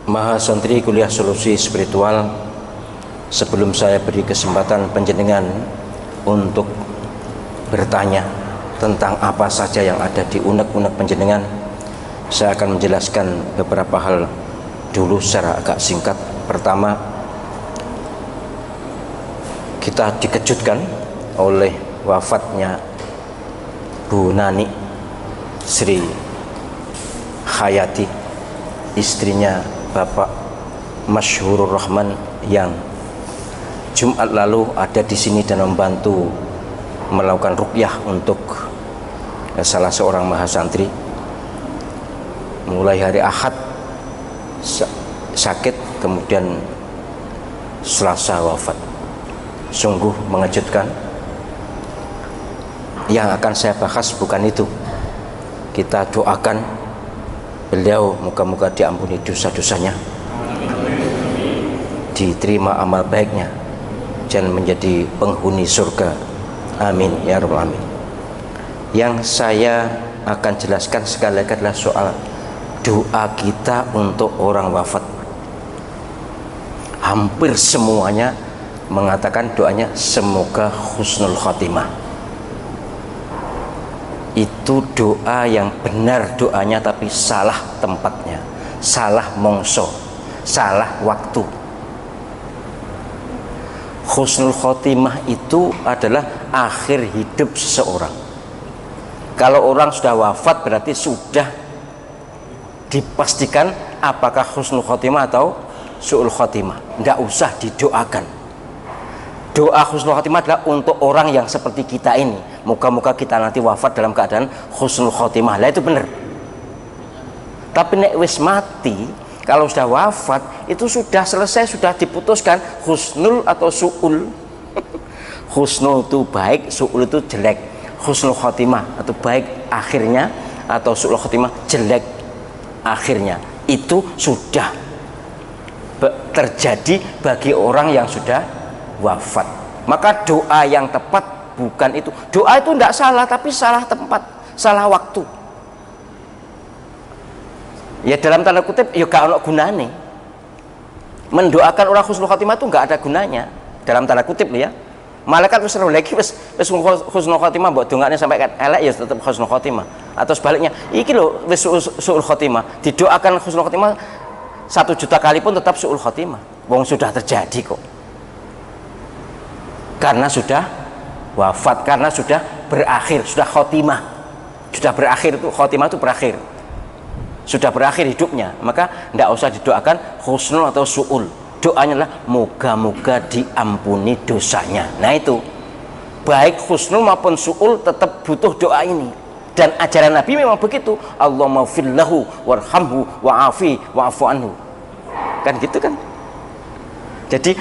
Maha Santri Kuliah Solusi Spiritual, sebelum saya beri kesempatan panjenengan untuk bertanya tentang apa saja yang ada di unek-unek panjenengan, saya akan menjelaskan beberapa hal dulu secara agak singkat. Pertama, kita dikejutkan oleh wafatnya Bu Nani Sri Hayati, istrinya Bapak Masyhurur Rahman, yang Jumat lalu ada di sini dan membantu melakukan ruqyah untuk salah seorang mahasantri. Mulai hari Ahad sakit, kemudian Selasa wafat. Sungguh mengejutkan. Yang akan saya bahas bukan itu. Kita doakan beliau moga-moga diampuni dosa-dosanya, diterima amal baiknya, dan menjadi penghuni surga. Amin ya rabbal alamin. Yang saya akan jelaskan sekali lagi adalah soal doa kita untuk orang wafat. Hampir semuanya mengatakan doanya semoga husnul khotimah. Itu doa yang benar doanya, tapi salah tempatnya, salah mongso, salah waktu. Husnul khotimah itu adalah akhir hidup seseorang. Kalau orang sudah wafat berarti sudah dipastikan apakah husnul khotimah atau su'ul khotimah. Tidak usah didoakan. Doa husnul khotimah adalah untuk orang yang seperti kita ini. Moga-moga kita nanti wafat dalam keadaan husnul khotimah. Lah itu benar. Tapi nek wis mati, kalau sudah wafat itu sudah selesai, sudah diputuskan husnul atau su'ul. Husnul itu baik, su'ul itu jelek. Husnul khotimah atau baik akhirnya, atau su'ul khotimah jelek akhirnya. Itu sudah terjadi bagi orang yang sudah wafat. Maka doa yang tepat bukan itu. Doa itu tidak salah, tapi salah tempat, salah waktu. Ya dalam tanda kutip, ya gak ada gunanya. Mendoakan orang husnul khotimah itu gak ada gunanya. Dalam tanda kutip ya. Malaikat wis lagi wis husnul khotimah, mbok dongakne sampai elek ya tetap husnul khotimah. Atau sebaliknya, iki lho wis suul khotimah, didoakan husnul khotimah 1 juta kali pun tetap suul khotimah. Wong sudah terjadi kok. Karena sudah wafat, karena sudah berakhir, sudah khotimah. Sudah berakhir, itu khotimah itu berakhir. Sudah berakhir hidupnya, maka tidak usah didoakan husnul atau su'ul. Doanya adalah moga-moga diampuni dosanya. Nah itu, baik husnul maupun su'ul tetap butuh doa ini. Dan ajaran Nabi memang begitu. Allahumma fillahu warhamhu wa'afi wa'afu anhu. Kan gitu kan. Jadi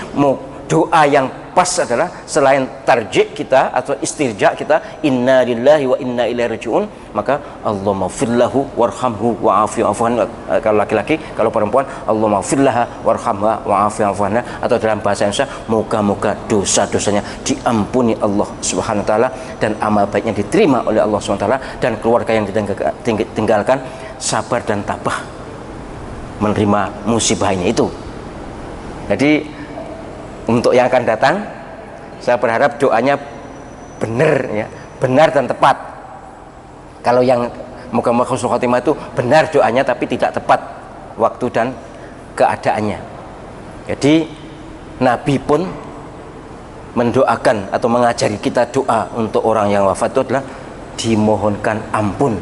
doa yang pas adalah selain tarjih kita atau istirja kita, inna lillahi wa inna ilaihi raji'un, maka Allahumma fillahu warhamhu wa'afi wa'afu anhu. Kalau laki-laki, kalau perempuan Allahumma fillaha warhamha wa'afi wa'afu anha. Atau dalam bahasa Indonesia, moga-moga dosa-dosanya diampuni Allah Subhanahu wa taala dan amal baiknya diterima oleh Allah Subhanahu wa taala, dan keluarga yang ditinggalkan sabar dan tabah menerima musibahnya itu. Jadi untuk yang akan datang, saya berharap doanya benar ya, benar dan tepat. Kalau yang moga-moga husnul khotimah itu benar doanya tapi tidak tepat waktu dan keadaannya. Jadi Nabi pun mendoakan atau mengajari kita doa untuk orang yang wafat itu adalah dimohonkan ampun.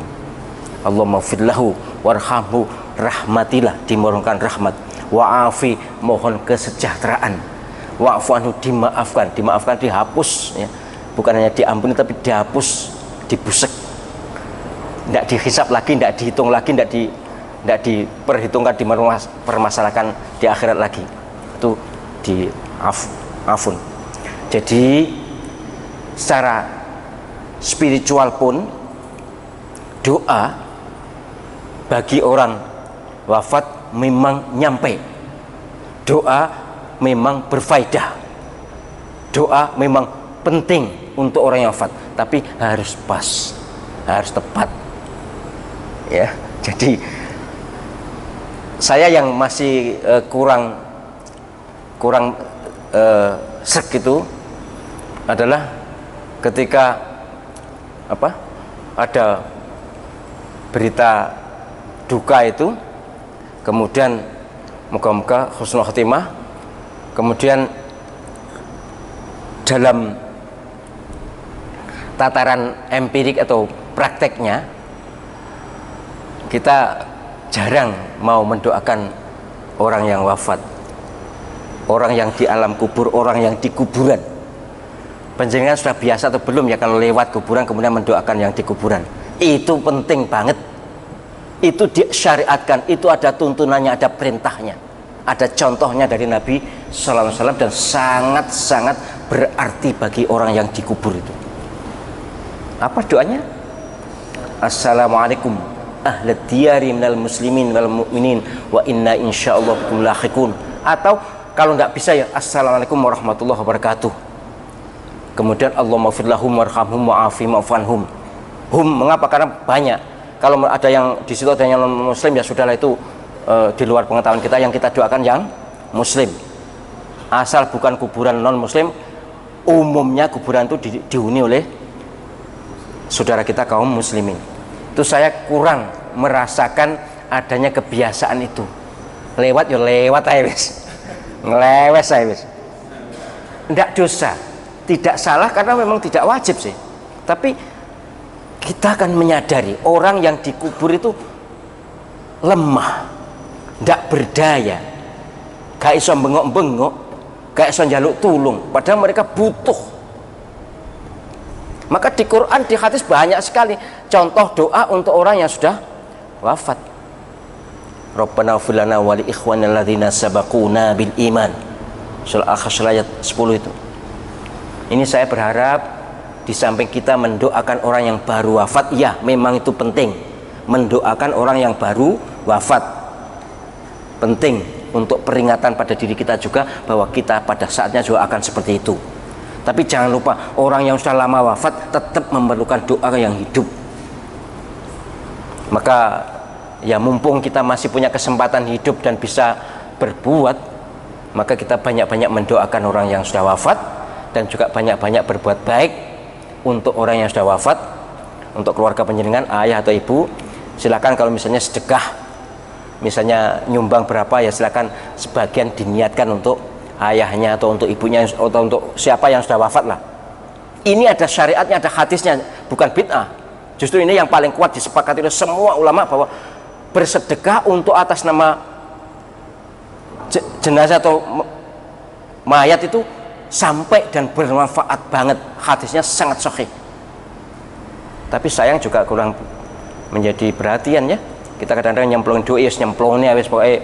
Allahumma fillahu warhamhu, rahmatilah, dimohonkan rahmat. Wa'afi, mohon kesejahteraan. Wa'fu anhu, dimaafkan. Dimaafkan, dihapus ya. Bukan hanya diampuni tapi dihapus, dibusek. Tidak dihisap lagi, tidak dihitung lagi, tidak diperhitungkan, dipermasalahkan di akhirat lagi. Itu afun. Jadi secara spiritual pun doa bagi orang wafat memang nyampe. Doa memang berfaedah, doa memang penting untuk orang yang wafat, tapi harus pas, harus tepat ya. Jadi Saya yang masih kurang sek itu adalah ketika ada berita duka itu, kemudian moga-moga husnul khotimah, kemudian dalam tataran empirik atau prakteknya kita jarang mau mendoakan orang yang wafat, orang yang di alam kubur, orang yang di kuburan. Panjenengan sudah biasa atau belum ya kalau lewat kuburan kemudian mendoakan yang di kuburan? Itu penting banget, itu disyariatkan, itu ada tuntunannya, ada perintahnya, ada contohnya dari Nabi Sallallahu Alaihi Wasallam, dan sangat-sangat berarti bagi orang yang dikubur itu. Apa doanya? Assalamualaikum ahlad diyari minal muslimin wal mu'minin wa inna insyaallah bikum lahiqun. Atau kalau nggak bisa ya assalamualaikum warahmatullahi wabarakatuh. Kemudian Allahumma fir lahum warhamhum wa'afihim wa'fanhum. Mengapa? Karena banyak. Kalau ada yang di situ ada yang non muslim ya sudahlah, itu di luar pengetahuan kita. Yang kita doakan yang muslim. Asal bukan kuburan non muslim, umumnya kuburan itu dihuni oleh saudara kita kaum muslimin. Itu saya kurang merasakan adanya kebiasaan itu. Lewat ya lewat aja wis. Ngelewes aja wis. Enggak dosa, tidak salah karena memang tidak wajib sih. Tapi kita akan menyadari orang yang dikubur itu lemah, tidak berdaya, gak iso bengok-bengok, gak iso njaluk tulung, padahal mereka butuh. Maka di Quran, di hadis banyak sekali contoh doa untuk orang yang sudah wafat. Rabbana ighfir lana wa li ikhwanil ladzina sabaquna bil iman. Surah Al-Hasyr ayat 10 itu. Ini saya berharap di samping kita mendoakan orang yang baru wafat, ya memang itu penting. Mendoakan orang yang baru wafat penting untuk peringatan pada diri kita juga bahwa kita pada saatnya juga akan seperti itu. Tapi jangan lupa orang yang sudah lama wafat tetap memerlukan doa yang hidup. Maka ya mumpung kita masih punya kesempatan hidup dan bisa berbuat, maka kita banyak-banyak mendoakan orang yang sudah wafat, dan juga banyak-banyak berbuat baik untuk orang yang sudah wafat, untuk keluarga panjenengan, ayah atau ibu. Silakan kalau misalnya sedekah, misalnya nyumbang berapa ya silakan sebagian diniatkan untuk ayahnya atau untuk ibunya atau untuk siapa yang sudah wafat lah. Ini ada syariatnya, ada hadisnya, bukan bid'ah. Justru ini yang paling kuat disepakati oleh semua ulama bahwa bersedekah untuk atas nama jenazah atau mayat itu sampai dan bermanfaat banget, hadisnya sangat sahih. Tapi sayang juga kurang menjadi perhatian ya. Kita kadang-kadang nyemplung duit, nyemplungnya wis pokoknya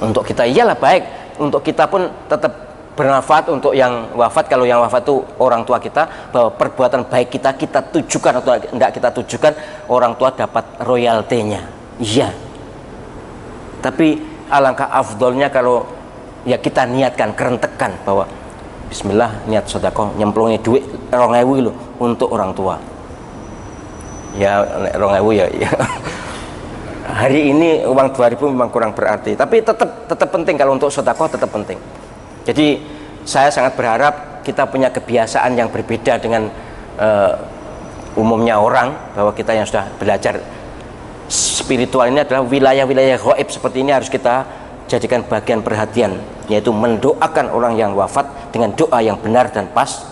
untuk kita, iyalah baik, untuk kita pun tetap bermanfaat untuk yang wafat. Kalau yang wafat itu orang tua kita, bahwa perbuatan baik kita tujukan atau tidak kita tujukan, orang tua dapat royaltinya, iya. Tapi alangkah afdolnya kalau ya kita niatkan, kerentekan bahwa bismillah niat sedekah nyemplungnya duit 2.000 loh untuk orang tua. Ya 2.000 ya. Hari ini uang 2.000 memang kurang berarti, tapi tetap penting kalau untuk sedekah, tetap penting. Jadi saya sangat berharap kita punya kebiasaan yang berbeda dengan umumnya orang, bahwa kita yang sudah belajar spiritual ini adalah wilayah-wilayah gaib seperti ini harus kita jadikan bagian perhatian, yaitu mendoakan orang yang wafat dengan doa yang benar dan pas,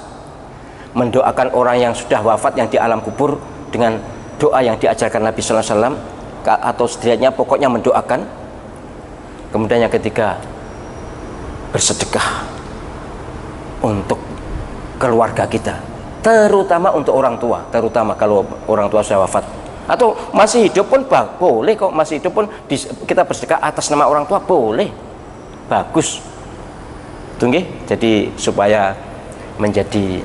mendoakan orang yang sudah wafat yang di alam kubur dengan doa yang diajarkan Nabi Sallallahu Alaihi Wasallam, atau setidaknya pokoknya mendoakan. Kemudian yang ketiga, bersedekah untuk keluarga kita, terutama untuk orang tua, terutama kalau orang tua sudah wafat. Atau masih hidup pun boleh kok, masih hidup pun kita bersedekah atas nama orang tua boleh, bagus. Tunggu, jadi supaya menjadi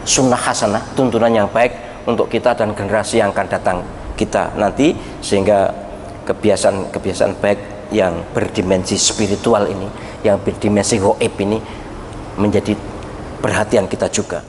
sunnah hasanah, tuntunan yang baik untuk kita dan generasi yang akan datang kita nanti, sehingga kebiasaan baik yang berdimensi spiritual ini, yang berdimensi gaib ini menjadi perhatian kita juga.